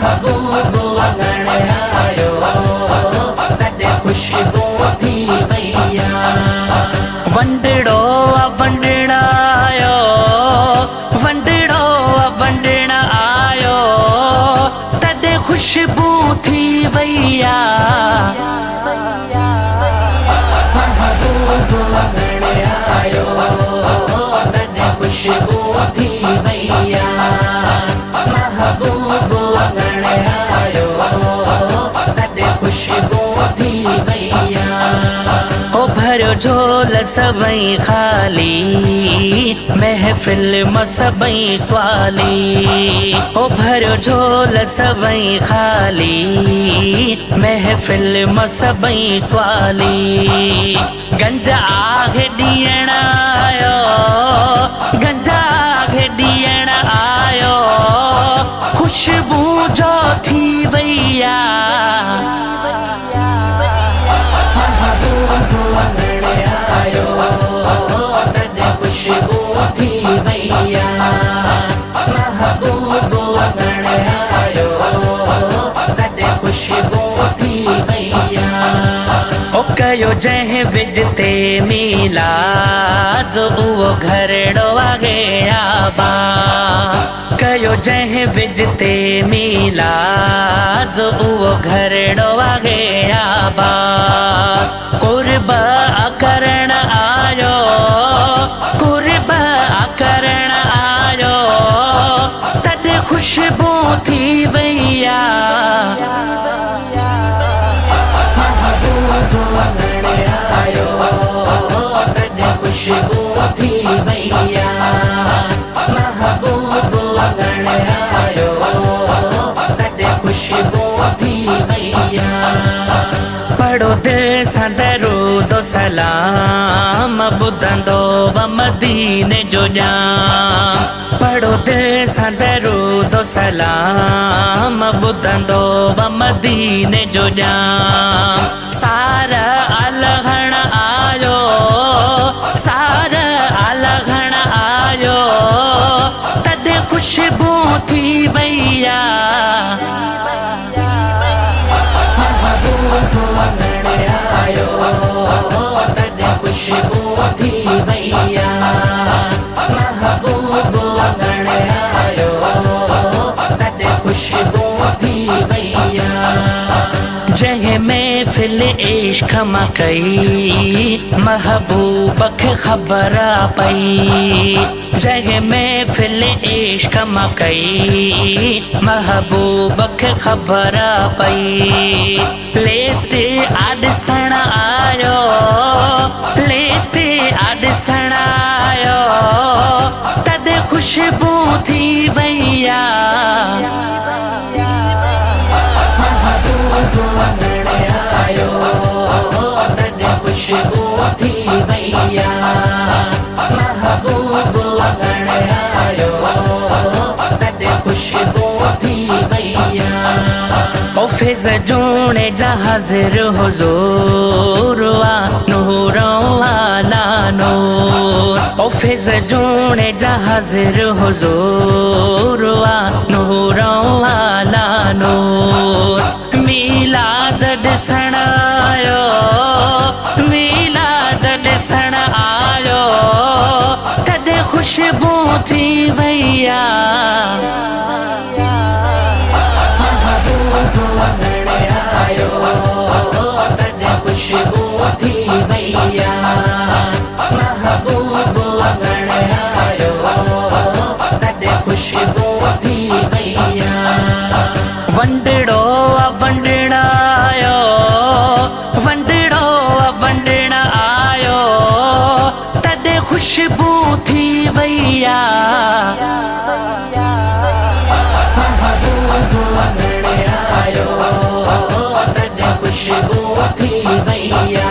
महबूब वंगण आयो तॾहिं ख़ुशबू थी वैया। वंडड़ो वंडण आयो, वंडड़ो वंडण आयो तॾहिं ख़ुशबू थी वैया। महबूब वंगण आयो तॾहिं ख़ुशबू थी वैया। महबूब वंगण आयो तॾहिं ख़ुशबू थी वैया। ओ भरियो झोल सभई ख़ाली, महफ़िल मां सभई स्वाली। ओ भरियो झोल सभई ख़ाली, महफ़िल मां सभई स्वाली। गंज आहे ॾियण आयो, गंज आहे ॾियण आयो ख़ुशबू जो थी वैया। महबूब वंगण आयो तॾहिं ख़ुशबू थी वैया। महबूब वंगण आयो तॾहिं ख़ुशबू थी वैया। ओ कयो जंहिं विज ते मीलाद उहो घरड़ो आहे आबाद। कयो जंहिं विज ते मीलाद उहो घरड़ो आहे आबाद। कुर्बा करण आयो, कुर्बा करण आयो तॾहिं ख़ुशबू थी वैया। महबूब वंगण आयो तॾहिं ख़ुशबू थी वैया। महबूब वंगण आयो तॾहिं ख़ुशबू थी वैया। पढ़ो दिलि सां दरूद सलाम ॿुधंदो व मदीने जो ॼाम। पढ़ो दिलि सां दरूद सलाम ॿुधंदो व मदीने जो ॼाम। सारा अलहण आयो, सारा अलहण आयो तॾहिं ख़ुशबू थी वैया। महबूब वंगण आयो तॾहिं ख़ुशबू थी वैया। महबूब वंगण आयो तॾहिं ख़ुशबू थी वैया। जंहिं महफ़िल इश्क़ मां कई महबूब खे ख़बर पई। जंहिं महफ़िल इश्क़ मां कई महबूब खे ख़बर पई। प्लेस्ट ॾिसण आयो, प्लेस्ट ॾिसण आयो तॾहिं ख़ुशबू थी वैया। महबूब वंगण आयो तॾहिं ख़ुशबू थी वैया। महबूब वंगण आयो तॾहिं ख़ुशबू थी वैया। ओ फिज़ जूणे जा हाज़िर हुज़ूर वा नूरों वाला नूर। ओ फिज़ जूणे जा हाज़िर हुज़ूर वा नूरों वाला नूर। मीलाद ॾिसण आयो, मीलाद ॾिसण आयो तॾहिं ख़ुशबू थी वैया। महबूब वंगण आयो तॾहिं ख़ुशबू थी वैया। महबूब वंगण आयो तॾहिं ख़ुशबू थी वैया। वंडड़ो वंडण आयो, वंडड़ो वंडण आयो तॾहिं ख़ुशबू थी वैया। महबूब वंगण आयो तॾहिं ख़ुशबू थी वैया।